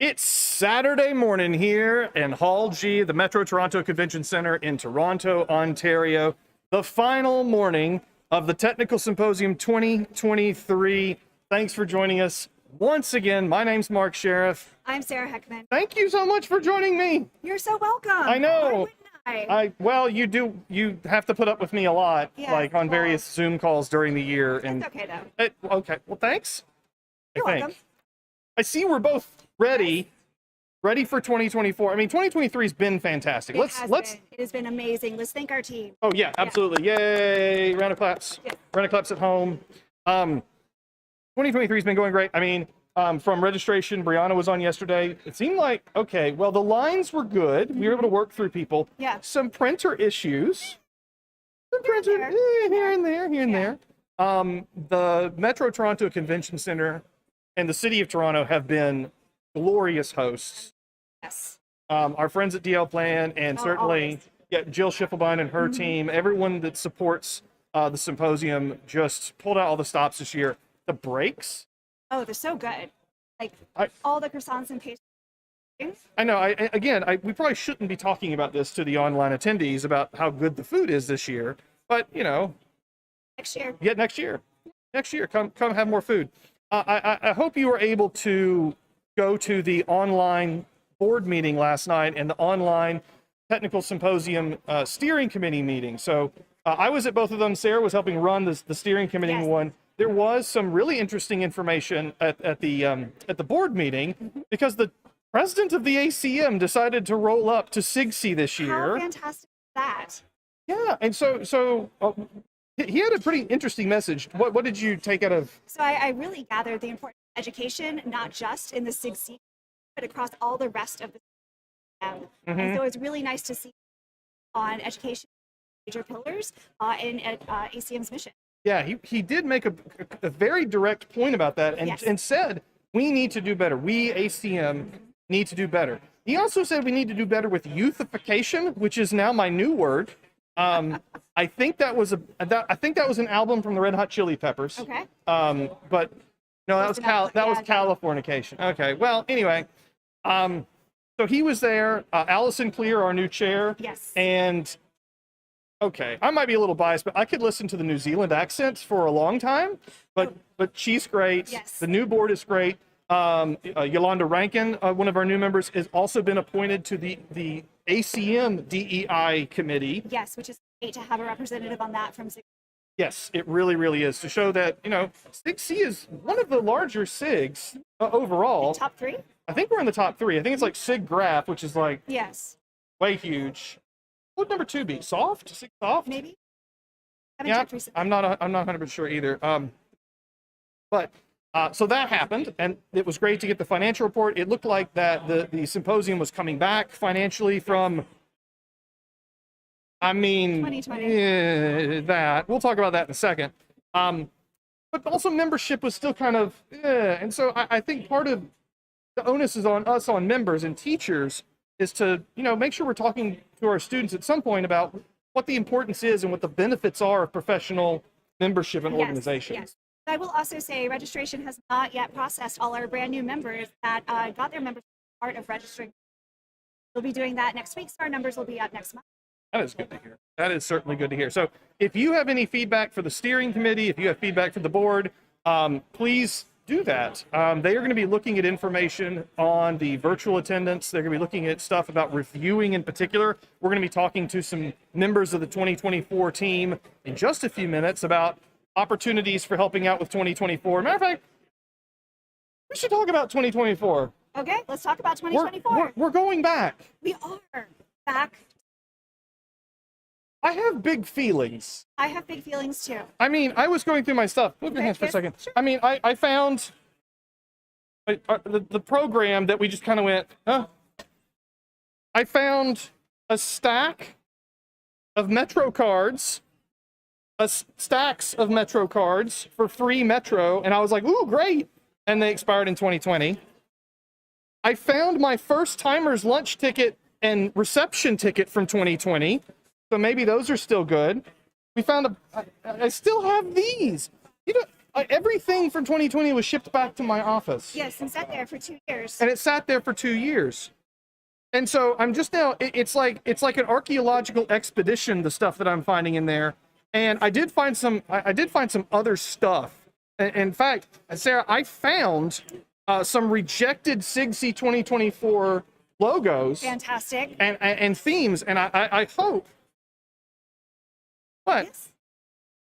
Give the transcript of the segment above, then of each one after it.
It's Saturday morning here in Hall G, the Metro Toronto Convention Center in Toronto, Ontario. The final morning of the Technical Symposium 2023. Thanks for joining us once again. My name's Mark Sherriff. I'm Sarah Heckman. Thank you so much for joining me. You're so welcome. I know. Why wouldn't I? Well, you have to put up with me a lot, Yeah, like on well, various Zoom calls during the year. It's okay though. Okay, well, thanks. You're welcome. I see we're both ready for 2024. I mean, 2023 has been fantastic. It has been amazing. Let's thank our team. Oh yeah, absolutely. Yay! Round of claps. Yeah. Round of claps at home. 2023 has been going great. I mean, from registration, Brianna was on yesterday. It seemed like, okay, well, the lines were good. We were able to work through people. Yeah. Some printer issues. Here and there. The Metro Toronto Convention Center and the City of Toronto have been glorious hosts. Yes. Our friends at DL Plan and certainly Jill Schiffelbein and her team, everyone that supports the symposium just pulled out all the stops this year. The breaks. Oh, they're so good. Like all the croissants and pastries. I know. We probably shouldn't be talking about this to the online attendees about how good the food is this year, but you know, next year. Yeah, next year, come have more food. I hope you were able to go to the online board meeting last night and the online Technical Symposium steering committee meeting. So I was at both of them. Sarah was helping run the steering committee one. There was some really interesting information at the board meeting because the president of the ACM decided to roll up to SIGCSE this year. How fantastic is that? Yeah, and so he had a pretty interesting message. What did you take out of? So I really gathered the importance of education, not just in the SIGCSE, but across all the rest of the And so it's really nice to see on education major pillars in ACM's mission. Yeah, he did make a very direct point about that and said, we need to do better. We, ACM, need to do better. He also said we need to do better with youthification, which is now my new word. I think that was an album from the Red Hot Chili Peppers. Okay. But no, that was Californication. Okay. Well, anyway, so he was there. Allison Clear, our new chair. Yes. And okay, I might be a little biased, but I could listen to the New Zealand accent for a long time. But she's great. Yes. The new board is great. Yolanda Rankin, one of our new members, has also been appointed to the ACM DEI committee. Yes, which is great to have a representative on that from SIGCSE. Yes, it really, really is, to show that, you know, SIGCSE is one of the larger SIGs overall. Top 3? I think we're in the top 3. I think it's like SIG Graph, which is like way huge. What would number 2 be? Soft? SIG Soft? Maybe. I'm not 100% sure either. So that happened, and it was great to get the financial report. It looked like that the symposium was coming back financially from, 2020. That. We'll talk about that in a second. But also membership was still kind of, and so I think part of the onus is on us, on members and teachers, is to, you know, make sure we're talking to our students at some point about what the importance is and what the benefits are of professional membership and organization. Yes. I will also say registration has not yet processed all our brand new members that got their membership part of registering. We'll be doing that next week, so our numbers will be up next month. That is good to hear. That is certainly good to hear. So if you have any feedback for the steering committee, if you have feedback for the board, please do that. They are going to be looking at information on the virtual attendance. They're going to be looking at stuff about reviewing in particular. We're going to be talking to some members of the 2024 team in just a few minutes about opportunities for helping out with 2024. Matter of fact, we should talk about 2024. Okay, let's talk about 2024. We're going back. We are back. I have big feelings. I have big feelings too. I mean, I was going through my stuff. Move your hands for a second. Sure. I mean, I found the program that we just kind of went, I found a stack of Metro cards, stacks of Metro cards for free Metro, and I was like, ooh, great. And they expired in 2020. I found my first timer's lunch ticket and reception ticket from 2020. So maybe those are still good. We found I still have these. You know, everything from 2020 was shipped back to my office. Yes, and sat there for 2 years. And it sat there for 2 years. And so I'm just now, it's like an archaeological expedition, the stuff that I'm finding in there. And I did find some other stuff. In fact, Sarah, I found some rejected SIGCSE 2024 logos. Fantastic. And themes. And I hope. What? Yes.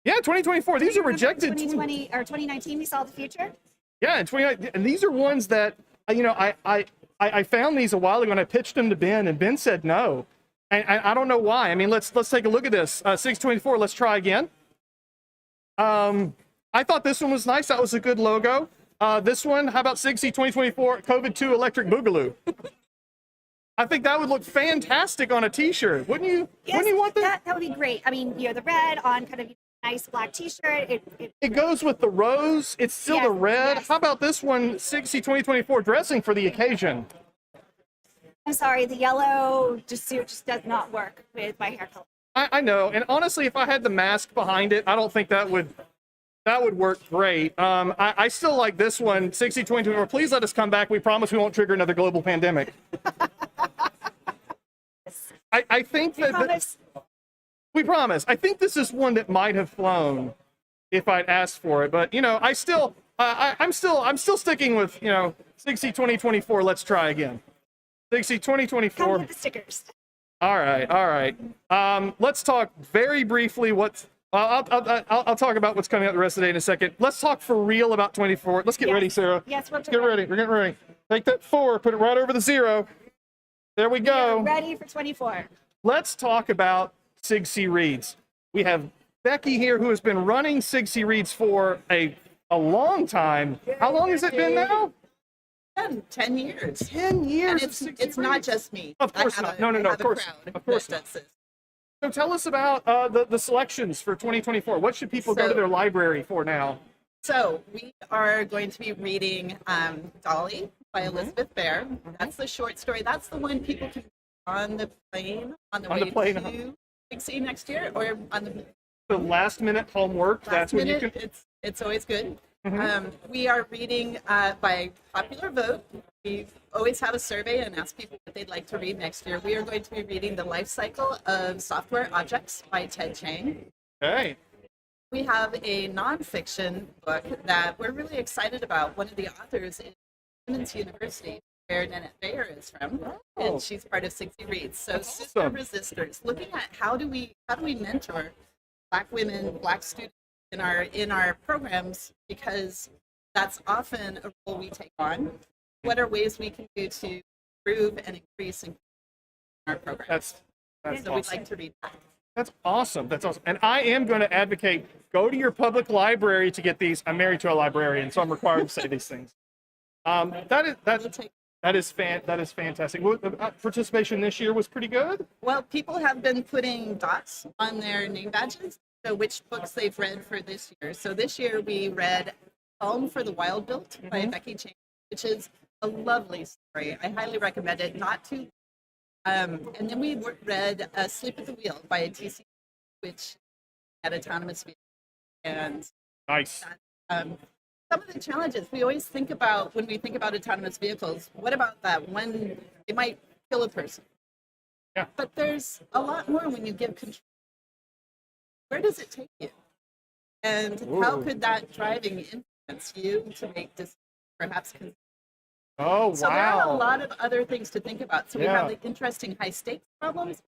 Yeah, 2024. These are rejected. 2020 or 2019, we saw the future. Yeah, and these are ones that, I found these a while ago and I pitched them to Ben, and Ben said no. And I don't know why. I mean, let's take a look at this. 624, let's try again. I thought this one was nice. That was a good logo. This one, how about SIGCSE 2024 COVID-2 Electric Boogaloo? I think that would look fantastic on a t-shirt. Wouldn't you? Yes, Wouldn't you want that? That would be great. I mean, the red on kind of nice black t-shirt. It goes with the rose. It's still the red. Yes. How about this one, SIGCSE 2024 dressing for the occasion? I'm sorry, the yellow just does not work with my hair color. I know, and honestly, if I had the mask behind it, I don't think that would work great. I still like this one, SIGCSE 2024. Please let us come back. We promise we won't trigger another global pandemic. I think that we promise. I think this is one that might have flown if I'd asked for it, but I'm still sticking with SIGCSE 2024. Let's try again. SIGCSE 2024. Come with the stickers. All right. Let's talk very briefly. I'll talk about what's coming out the rest of the day in a second. Let's talk for real about 24. Let's get ready, Sarah. Yes, let's get ready. We're getting ready. Take that 4, put it right over the 0. There we go. We are ready for 24. Let's talk about SIGCSE Reads. We have Becky here, who has been running SIGCSE Reads for a long time. How long has it been now? 10 years. 10 years. And it's not just me. Of course not. No, of course not. So tell us about the selections for 2024. What should people go to their library for now? So we are going to be reading Dolly by Elizabeth Bear. That's the short story. That's the one people can on the plane on the way to SIGCSE next year, or on the last minute homework. That's when you can. It's always good. We are reading by popular vote. We always have a survey and ask people what they'd like to read next year. We are going to be reading The Life Cycle of Software Objects by Ted Chiang. Okay. We have a nonfiction book that we're really excited about. One of the authors is Women's University, where Nanette Bayer is from, and she's part of SIGCSE Reads. So Sister Resistors, looking at how do we mentor Black women, Black students in our programs, because that's often a role we take on. What are ways we can do to improve and increase in our program? That's so awesome. We'd like to read that. That's awesome. And I am going to advocate, go to your public library to get these. I'm married to a librarian, so I'm required to say these things. That is fantastic. Participation this year was pretty good. Well, people have been putting dots on their name badges, so which books they've read for this year. So this year we read Home for the Wild Built by Becky Chang, which is a lovely story. I highly recommend it. Not too. And then we read Sleep at the Wheel by a TC, which had autonomous vehicles. And nice. Some of the challenges we always think about when we think about autonomous vehicles, what about that when it might kill a person? Yeah. But there's a lot more when you give control. Where does it take you? And how could that driving influence you to make decisions, perhaps? Oh, wow. So there are a lot of other things to think about. So we have the interesting high stakes problems.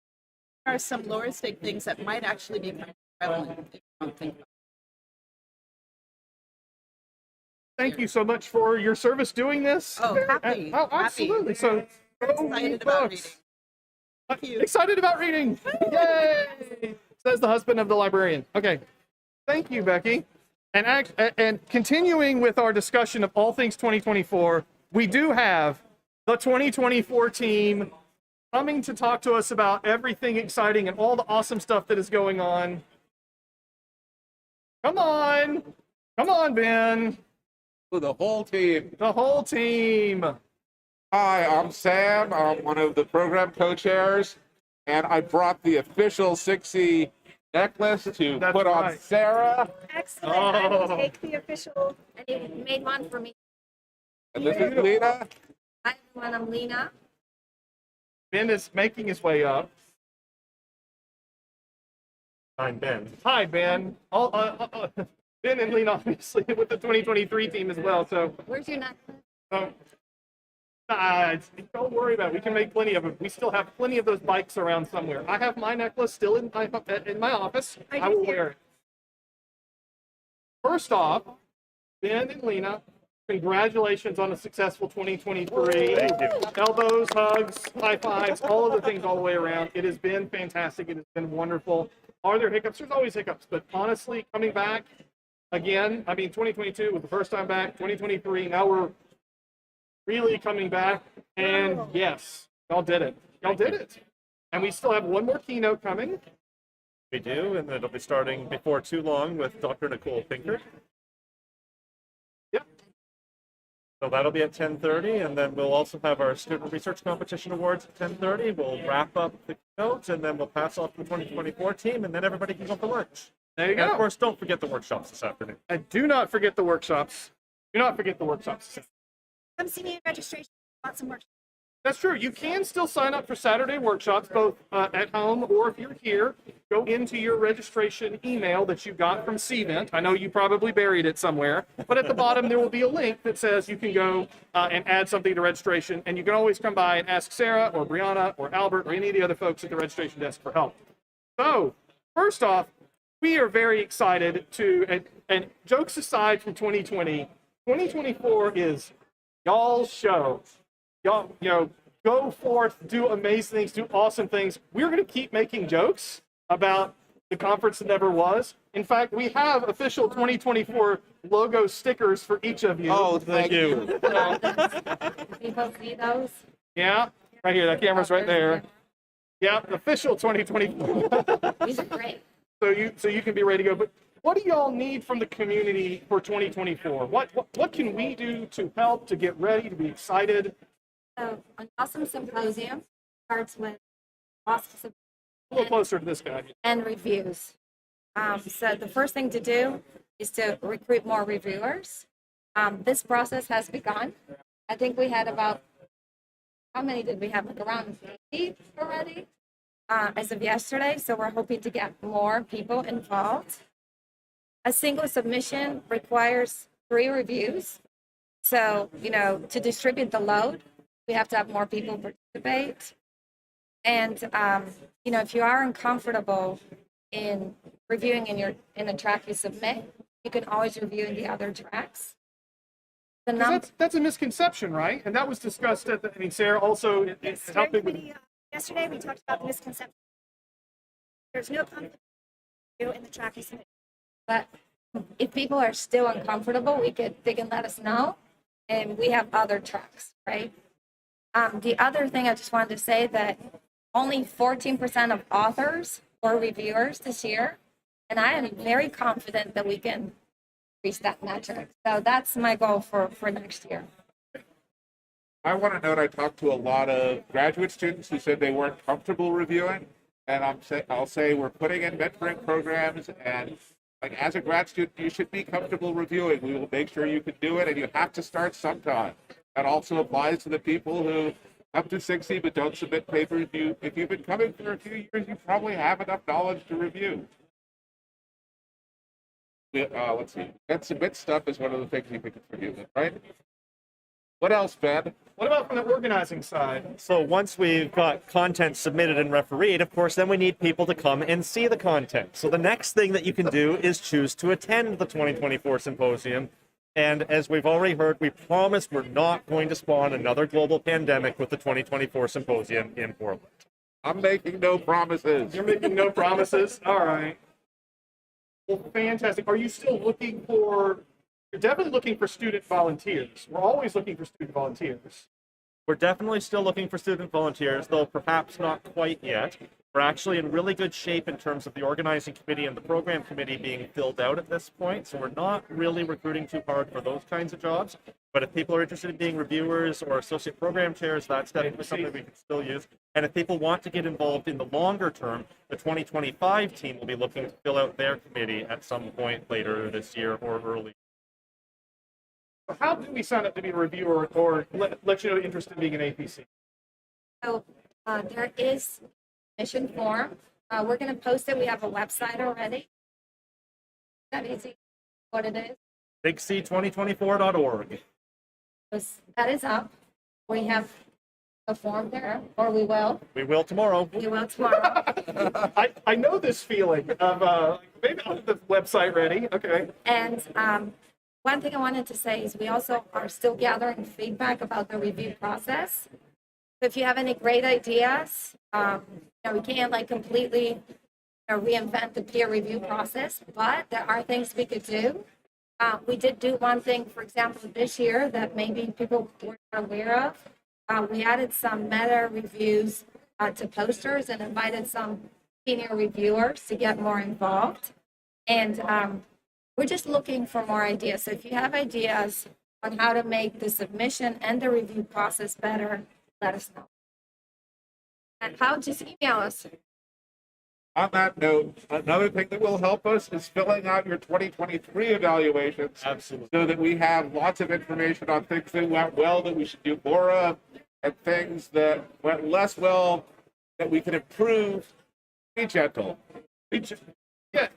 There are some lower stake things that might actually be kind of prevalent if you don't think about it. Thank you so much for your service doing this. Oh, happy. Oh, absolutely. So excited about reading. Thank you. Excited about reading. Yay! Says the husband of the librarian. Okay. Thank you, Becky. And continuing with our discussion of all things 2024, we do have the 2024 team coming to talk to us about everything exciting and all the awesome stuff that is going on. Come on. Come on, Ben. The whole team. The whole team. Hi, I'm Sam. I'm one of the program co-chairs, and I brought the official SIGCSE necklace to That's put on right. Sarah. Excellent. I will Oh. take the official. And you made one for me. And this is Lina. Hi, everyone. I'm Lina. Ben is making his way up. I'm Ben. Hi, Ben. Ben and Lena, obviously, with the 2023 team as well. So, Where's your necklace? don't worry about it. We can make plenty of them. We still have plenty of those bikes around somewhere. I have my necklace still in my office. I will wear it. First off, Ben and Lena, congratulations on a successful 2023. Thank you. Elbows, hugs, high fives, all of the things all the way around. It has been fantastic. It has been wonderful. Are there hiccups? There's always hiccups, but honestly, coming back again, 2022 was the first time back, 2023, now we're really coming back, and yes, y'all did it. Y'all did it. And we still have one more keynote coming. We do, and it'll be starting before too long with Dr. Nicole Pinker. Yep. So that'll be at 10:30, and then we'll also have our Student Research Competition Awards at 10:30. We'll wrap up the keynotes, and then we'll pass off to the 2024 team, and then everybody can go for lunch. There you And of go. course, don't forget the workshops this afternoon. And do not forget the workshops. Do not forget the workshops. Come see me in registration. Want some work. That's true. You can still sign up for Saturday workshops, both at home or if you're here. Go into your registration email that you got from CVent. I know you probably buried it somewhere, but at the bottom there will be a link that says you can go and add something to registration, and you can always come by and ask Sarah or Brianna or Albert or any of the other folks at the registration desk for help. So, first off, we are very excited and jokes aside from 2020, 2024 is y'all's show. Y'all, go forth, do amazing things, do awesome things. We're going to keep making jokes about the conference that never was. In fact, we have official 2024 logo stickers for each of you. Oh, thank you. People see those? Yeah, right here. That camera's right there. Yeah, official 2024. These are great. so you can be ready to go. But what do y'all need from the community for 2024? What can we do to help, to get ready, to be excited? So, an awesome symposium starts with awesome A little closer to this guy. and reviews. So, the first thing to do is to recruit more reviewers. This process has begun. I think we had about, how many did we have? Like around 50 already as of yesterday. So, we're hoping to get more people involved. A single submission requires 3 reviews. So, to distribute the load, we have to have more people participate. And, if you are uncomfortable in reviewing in the track you submit, you can always review in the other tracks. That's a misconception, right? And that was discussed at Sarah also Yes, steering helping with. committee, yesterday we talked about the misconception. There's no conflict in the track you submit. But if people are still uncomfortable, they can let us know, and we have other tracks, right? The other thing I just wanted to say that only 14% of authors were reviewers this year, and I am very confident that we can reach that metric. So that's my goal for next year. I want to note I talked to a lot of graduate students who said they weren't comfortable reviewing, and I'll say we're putting in mentoring programs, and as a grad student, you should be comfortable reviewing. We will make sure you can do it, and you have to start sometime. That also applies to the people who come to SIGCSE but don't submit papers. If you've been coming for a few years, you probably have enough knowledge to review. Let's see. And submit stuff is one of the things you can review, right? What else, Ben? What about from the organizing side? So once we've got content submitted and refereed, of course, then we need people to come and see the content. So the next thing that you can do is choose to attend the 2024 symposium. And as we've already heard, we promise we're not going to spawn another global pandemic with the 2024 symposium in Portland. I'm making no promises. You're making no promises? All right. Well, fantastic. Are you still looking for, you're definitely looking for student volunteers. We're always looking for student volunteers. We're definitely still looking for student volunteers, though perhaps not quite yet. We're actually in really good shape in terms of the organizing committee and the program committee being filled out at this point, so we're not really recruiting too hard for those kinds of jobs. But if people are interested in being reviewers or associate program chairs, that's definitely something we can still use. And if people want to get involved in the longer term, the 2025 team will be looking to fill out their committee at some point later this year or early. How do we sign up to be a reviewer or let you know interest in being an APC? So there is a mission form. We're going to post it. We have a website already. That easy. What it is. SIGCSE2024.org. That is up. We have a form there, or we will. We will tomorrow. We will tomorrow. I know this feeling of maybe I'll have the website ready. Okay. And one thing I wanted to say is we also are still gathering feedback about the review process. So if you have any great ideas, we can't like completely reinvent the peer review process, but there are things we could do. We did do one thing, for example, this year that maybe people weren't aware of. We added some meta reviews to posters and invited some senior reviewers to get more involved. And we're just looking for more ideas. So if you have ideas on how to make the submission and the review process better, let us know. And how, just email us. On that note, another thing that will help us is filling out your 2023 evaluations. Absolutely. So that we have lots of information on things that went well that we should do more of, and things that went less well that we can improve. Be gentle. Yeah,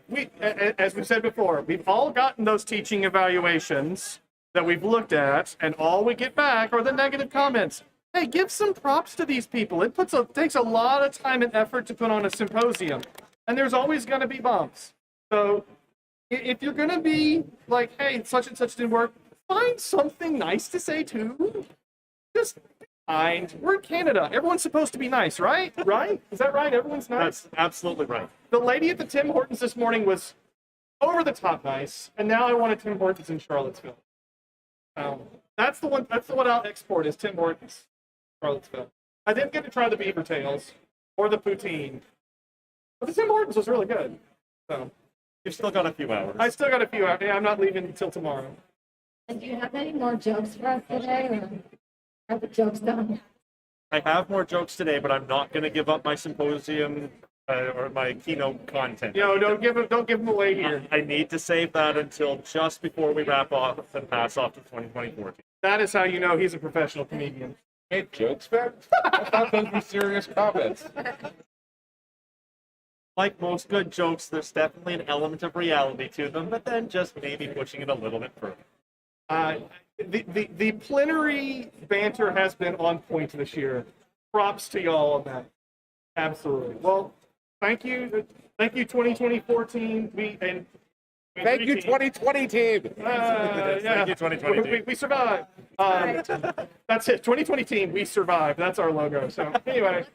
as we said before, we've all gotten those teaching evaluations that we've looked at, and all we get back are the negative comments. Hey, give some props to these people. It takes a lot of time and effort to put on a symposium, and there's always going to be bumps. So if you're going to be like, hey, such and such didn't work, find something nice to say too. Just be kind. We're in Canada. Everyone's supposed to be nice, right? Right? Is that right? Everyone's nice? That's absolutely right. The lady at the Tim Hortons this morning was over the top nice, and now I want a Tim Hortons in Charlottesville. That's the one I'll export is Tim Hortons, Charlottesville. I didn't get to try the beaver tails or the poutine, but the Tim Hortons was really good. So You've still got a few hours. I still got a few out. Yeah, I'm not leaving until tomorrow. And do you have any more jokes for us today, or are the jokes done? I have more jokes today, but I'm not going to give up my symposium or my keynote content. Don't give them away here. I need to save that until just before we wrap off and pass off to 2024. That is how you know he's a professional comedian. Hey, jokes, Ben? I thought those were serious comments. Like most good jokes, there's definitely an element of reality to them, but then just maybe pushing it a little bit further. The plenary banter has been on point this year. Props to y'all on that. Absolutely. Well, thank you 2024 team. Thank you, 2020 team. Yeah. Thank you, 2020 team. We survived. That's it. 2020 team. We survived. That's our logo. So anyway,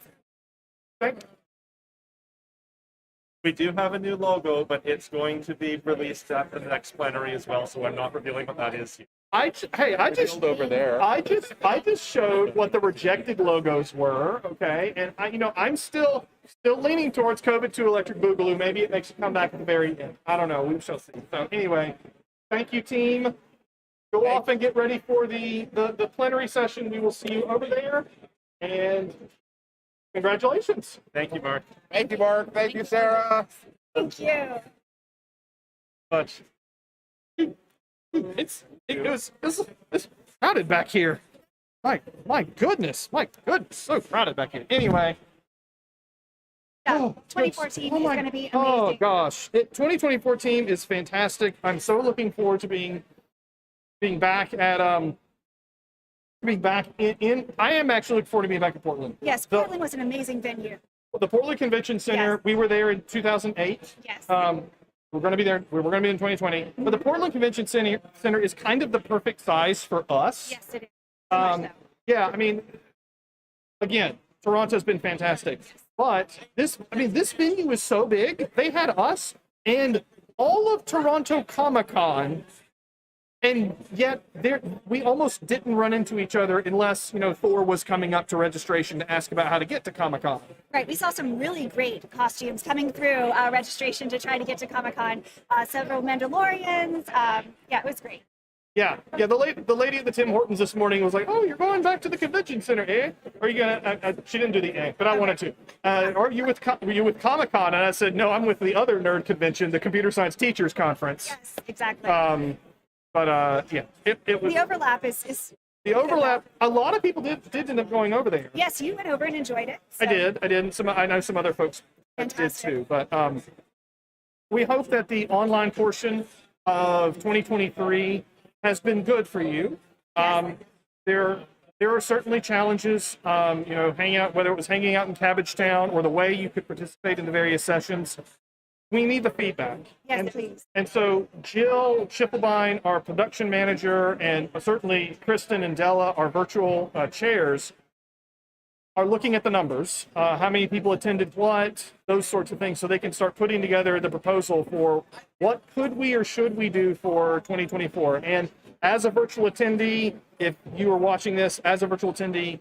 We do have a new logo, but it's going to be released at the next plenary as well, so I'm not revealing what that is. I just over there. I just showed what the rejected logos were, okay? And I'm still leaning towards COVID 2 Electric Boogaloo. Maybe it makes a comeback at the very end. I don't know. We shall see. So anyway, thank you, team. Go off and get ready for the plenary session. We will see you over there. And congratulations. Thank you, Mark. Thank you, Mark. Thank you, Sarah. Thank you. Much. It's crowded back here. My goodness, so crowded back here. Anyway. Yeah, Oh, 2014 oh is my- going to be amazing. Oh gosh, 2024 team is fantastic. I'm so looking forward to being back at being back in. I am actually looking forward to being back in Portland. Yes, Portland was an amazing venue. The Portland Convention Center. Yes. We were there in 2008. Yes. We're going to be there. We're going to be in 2020. But the Portland Convention Center is kind of the perfect size for us. Yes, it is. So much so. Yeah, I mean, again, Toronto's been fantastic, but this venue is so big. They had us and all of Toronto Comic-Con, and yet we almost didn't run into each other unless Thor was coming up to registration to ask about how to get to Comic-Con. Right, we saw some really great costumes coming through registration to try to get to Comic-Con. Several Mandalorians. Yeah, it was great. Yeah. The lady at the Tim Hortons this morning was like, "Oh, you're going back to the convention center, eh? Are you gonna?" She didn't do the eh, but I wanted to. Are you with were you with Comic Con? And I said, "No, I'm with the other nerd convention, the Computer Science Teachers Conference." Yes, exactly. Yeah, it was The overlap is the overlap. A lot of people did end up going over there. yes, you went over and enjoyed it. I so- did. And I know some other folks did Fantastic. too. But we hope that the online portion of 2023 has been good for you. There are certainly challenges. Hanging out, whether it was hanging out in Cabbagetown or the way you could participate in the various sessions. We need the feedback. Yes, please. And so Jill Schiffelbein, our production manager, and certainly Kristen and Della, our virtual chairs, are looking at the numbers, how many people attended what, those sorts of things, so they can start putting together the proposal for what could we or should we do for 2024. And as a virtual attendee, if you are watching this as a virtual attendee,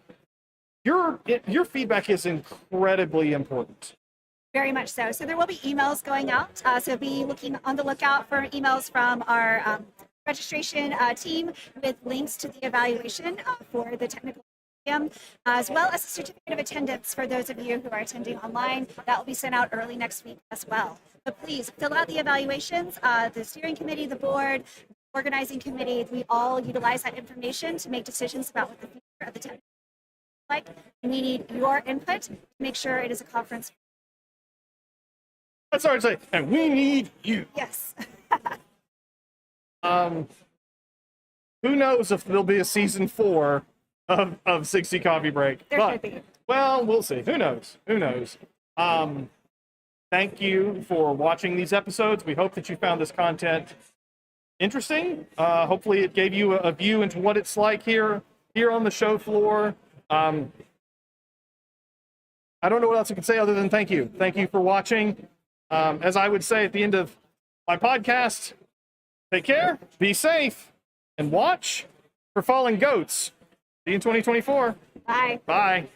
your feedback is incredibly important. Very much so. So there will be emails going out. So be looking on the lookout for emails from our registration team with links to the evaluation for the technical symposium, as well as a certificate of attendance for those of you who are attending online. That will be sent out early next week as well. But please fill out the evaluations. The steering committee, the board, organizing committee, we all utilize that information to make decisions about what the future of the technical is like. And we need your input to make sure it is a conference. That's hard to say. And we need you. Yes. Who knows if there'll be a season 4 of SIGCSE Coffee Break? There should be. Well, we'll see. Who knows? Thank you for watching these episodes. We hope that you found this content interesting. Hopefully, it gave you a view into what it's like here on the show floor. I don't know what else I can say other than thank you. Thank you for watching. As I would say at the end of my podcast, take care, be safe, and watch for falling goats. See you in 2024. Bye. Bye.